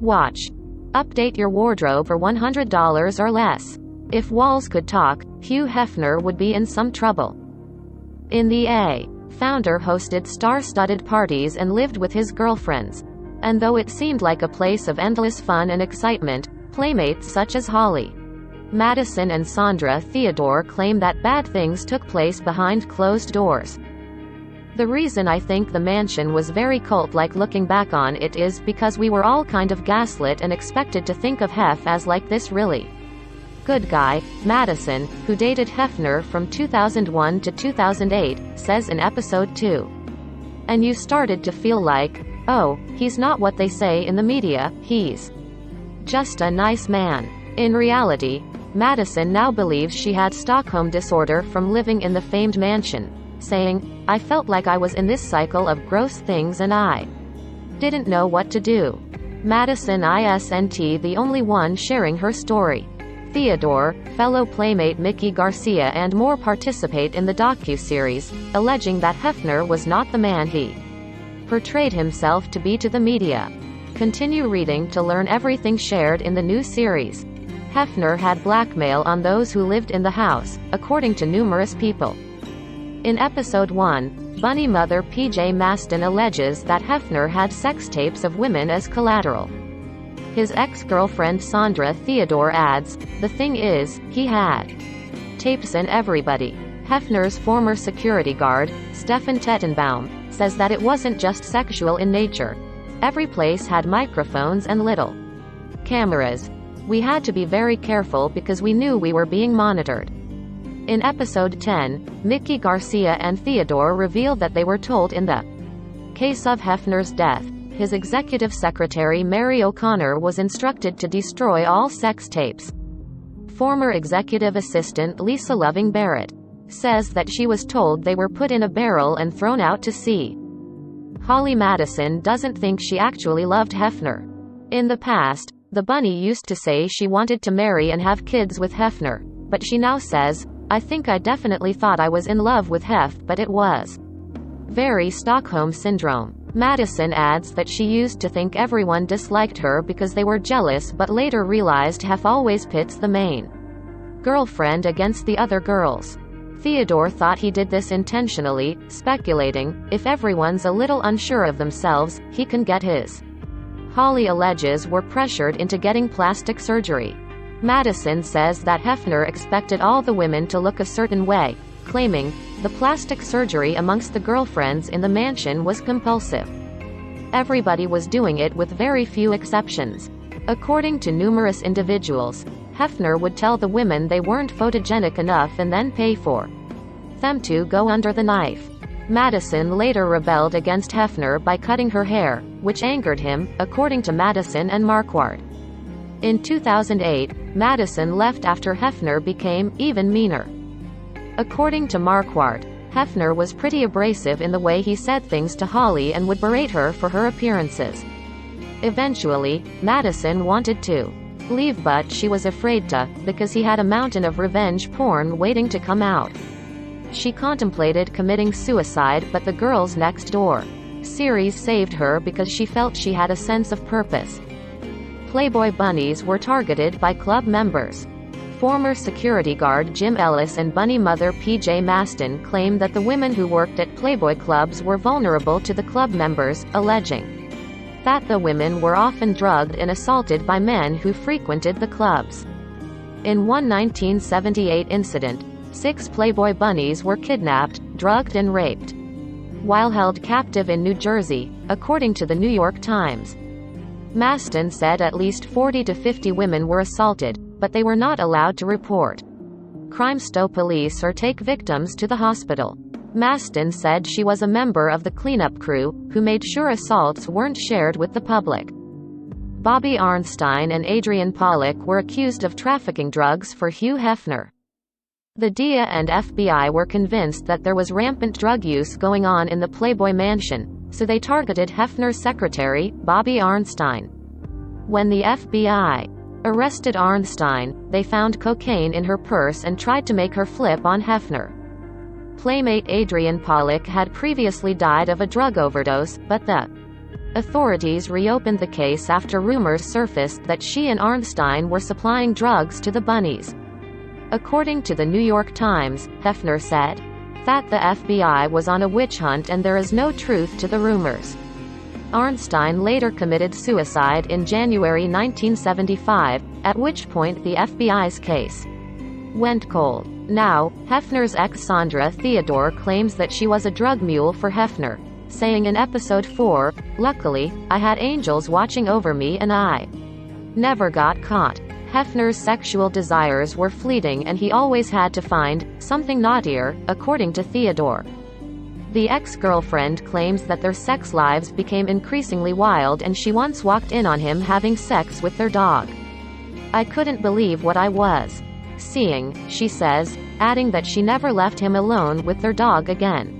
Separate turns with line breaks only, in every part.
Watch. Update your wardrobe for $100 or less. If walls could talk, Hugh Hefner would be in some trouble. In the A. Founder hosted star-studded parties and lived with his girlfriends. And though it seemed like a place of endless fun and excitement, playmates such as Holly, Madison and Sandra Theodore claim that bad things took place behind closed doors. The reason I think the mansion was very cult-like looking back on it is because we were all kind of gaslit and expected to think of Hef as like this really good guy. Madison, who dated Hefner from 2001 to 2008, says in episode 2. And you started to feel like, oh, he's not what they say in the media, he's just a nice man. In reality, Madison now believes she had Stockholm disorder from living in the famed mansion, saying, I felt like I was in this cycle of gross things and I didn't know what to do. Madison isn't the only one sharing her story. Theodore, fellow playmate Mickey Garcia and more participate in the docu-series, alleging that Hefner was not the man he portrayed himself to be to the media. Continue reading to learn everything shared in the new series. Hefner had blackmail on those who lived in the house, according to numerous people. In episode 1, Bunny mother PJ Maston alleges that Hefner had sex tapes of women as collateral. His ex-girlfriend Sandra Theodore adds, the thing is, he had tapes and everybody. Hefner's former security guard, Stefan Tettenbaum, says that it wasn't just sexual in nature. Every place had microphones and little cameras. We had to be very careful because we knew we were being monitored. In episode 10, Mickey Garcia and Theodore revealed that they were told in the case of Hefner's death, his executive secretary Mary O'Connor was instructed to destroy all sex tapes. Former executive assistant Lisa Loving Barrett says that she was told they were put in a barrel and thrown out to sea. Holly Madison doesn't think she actually loved Hefner. In the past, the bunny used to say she wanted to marry and have kids with Hefner, but she now says, I think I definitely thought I was in love with Hef, but it was very Stockholm Syndrome. Madison adds that she used to think everyone disliked her because they were jealous but later realized Hef always pits the main girlfriend against the other girls. Theodore thought he did this intentionally, speculating, if everyone's a little unsure of themselves, he can get his. Holly alleges were pressured into getting plastic surgery. Madison says that Hefner expected all the women to look a certain way, claiming, the plastic surgery amongst the girlfriends in the mansion was compulsive. Everybody was doing it with very few exceptions. According to numerous individuals, Hefner would tell the women they weren't photogenic enough and then pay for them to go under the knife. Madison later rebelled against Hefner by cutting her hair, which angered him, according to Madison and Marquardt. In 2008, Madison left after Hefner became even meaner. According to Marquardt, Hefner was pretty abrasive in the way he said things to Holly and would berate her for her appearances. Eventually, Madison wanted to leave but she was afraid to, because he had a mountain of revenge porn waiting to come out. She contemplated committing suicide but the Girls Next Door series saved her because she felt she had a sense of purpose. Playboy bunnies were targeted by club members. Former security guard Jim Ellis and bunny mother PJ Maston claim that the women who worked at Playboy clubs were vulnerable to the club members, alleging that the women were often drugged and assaulted by men who frequented the clubs. In one 1978 incident, 6 Playboy bunnies were kidnapped, drugged and raped while held captive in New Jersey, according to the New York Times. Maston said at least 40 to 50 women were assaulted, but they were not allowed to report crime, stow police or take victims to the hospital. Maston said she was a member of the cleanup crew, who made sure assaults weren't shared with the public. Bobby Arnstein and Adrian Pollack were accused of trafficking drugs for Hugh Hefner. The DEA and FBI were convinced that there was rampant drug use going on in the Playboy mansion, so they targeted Hefner's secretary, Bobby Arnstein. When the FBI arrested Arnstein, they found cocaine in her purse and tried to make her flip on Hefner. Playmate Adrian Pollack had previously died of a drug overdose, but the Authorities reopened the case after rumors surfaced that she and Arnstein were supplying drugs to the bunnies. According to the New York Times, Hefner said that the FBI was on a witch hunt and there is no truth to the rumors. Arnstein later committed suicide in January 1975, at which point the FBI's case went cold. Now, Hefner's ex Sandra Theodore claims that she was a drug mule for Hefner, saying in episode 4, "Luckily, I had angels watching over me and I never got caught." Hefner's sexual desires were fleeting and he always had to find something naughtier, according to Theodore. The ex-girlfriend claims that their sex lives became increasingly wild and she once walked in on him having sex with their dog. "I couldn't believe what I was seeing," she says, adding that she never left him alone with their dog again.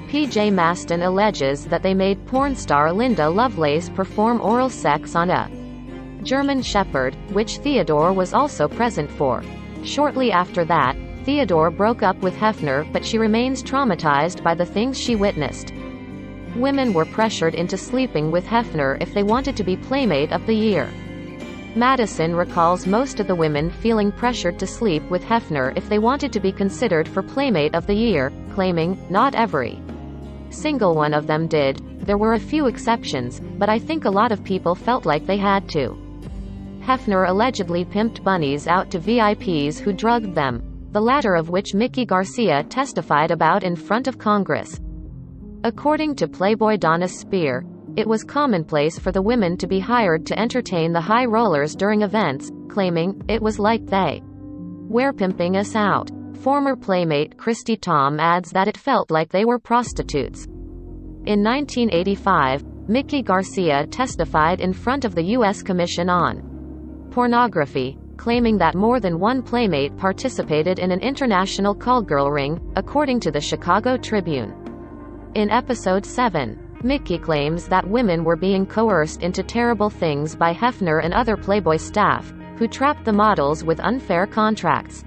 PJ Maston alleges that they made porn star Linda Lovelace perform oral sex on a German Shepherd, which Theodore was also present for. Shortly after that, Theodore broke up with Hefner, but she remains traumatized by the things she witnessed. Women were pressured into sleeping with Hefner if they wanted to be Playmate of the Year. Madison recalls most of the women feeling pressured to sleep with Hefner if they wanted to be considered for Playmate of the Year, claiming, "Not every single one of them did. There were a few exceptions, but I think a lot of people felt like they had to." Hefner allegedly pimped bunnies out to VIPs who drugged them, the latter of which Mickey Garcia testified about in front of Congress. According to Playboy Donna Spear, it was commonplace for the women to be hired to entertain the high rollers during events, claiming, "It was like they were pimping us out." Former Playmate Christy Tom adds that it felt like they were prostitutes. In 1985, Mickey Garcia testified in front of the U.S. Commission on Pornography, claiming that more than one Playmate participated in an international callgirl ring, according to the Chicago Tribune. In episode 7, Mickey claims that women were being coerced into terrible things by Hefner and other Playboy staff, who trapped the models with unfair contracts.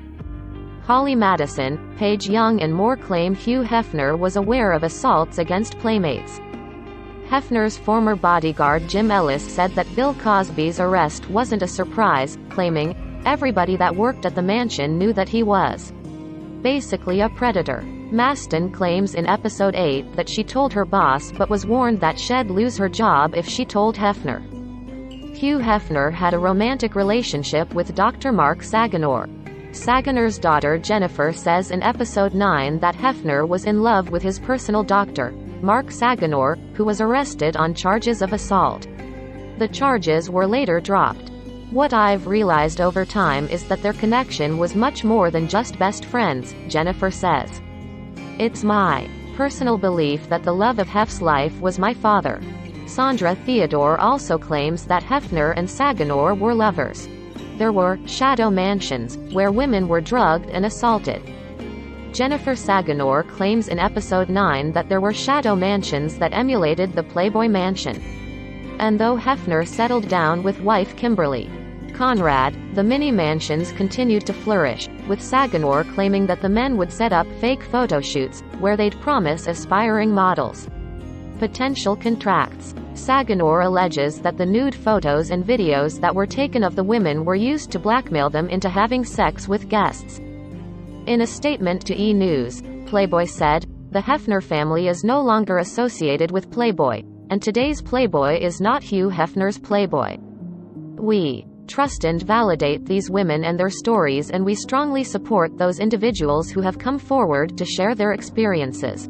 Holly Madison, Paige Young and more claim Hugh Hefner was aware of assaults against Playmates. Hefner's former bodyguard Jim Ellis said that Bill Cosby's arrest wasn't a surprise, claiming, "Everybody that worked at the mansion knew that he was basically a predator." Maston claims in episode 8 that she told her boss but was warned that she'd lose her job if she told Hefner. Hugh Hefner had a romantic relationship with Dr. Mark Saganor. Saganor's daughter Jennifer says in episode 9 that Hefner was in love with his personal doctor, Mark Saganor, who was arrested on charges of assault. The charges were later dropped. "What I've realized over time is that their connection was much more than just best friends," Jennifer says. "It's my personal belief that the love of Hef's life was my father." Sandra Theodore also claims that Hefner and Saganor were lovers. There were shadow mansions, where women were drugged and assaulted. Jennifer Saganor claims in episode 9 that there were shadow mansions that emulated the Playboy Mansion. And though Hefner settled down with wife Kimberly Conrad, the mini-mansions continued to flourish, with Saganor claiming that the men would set up fake photo shoots, where they'd promise aspiring models potential contracts. Saganor alleges that the nude photos and videos that were taken of the women were used to blackmail them into having sex with guests. In a statement to E! News, Playboy said, "The Hefner family is no longer associated with Playboy, and today's Playboy is not Hugh Hefner's Playboy. We trust and validate these women and their stories, and we strongly support those individuals who have come forward to share their experiences.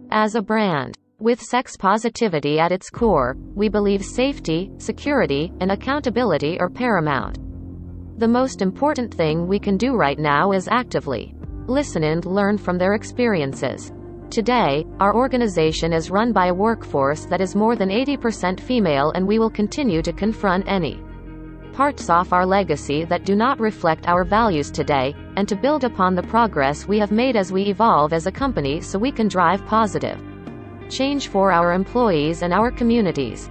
As a brand with sex positivity at its core, we believe safety, security, and accountability are paramount. The most important thing we can do right now is actively listen and learn from their experiences. Today, our organization is run by a workforce that is more than 80% female, and we will continue to confront any parts of our legacy that do not reflect our values today, and to build upon the progress we have made as we evolve as a company so we can drive positive change for our employees and our communities."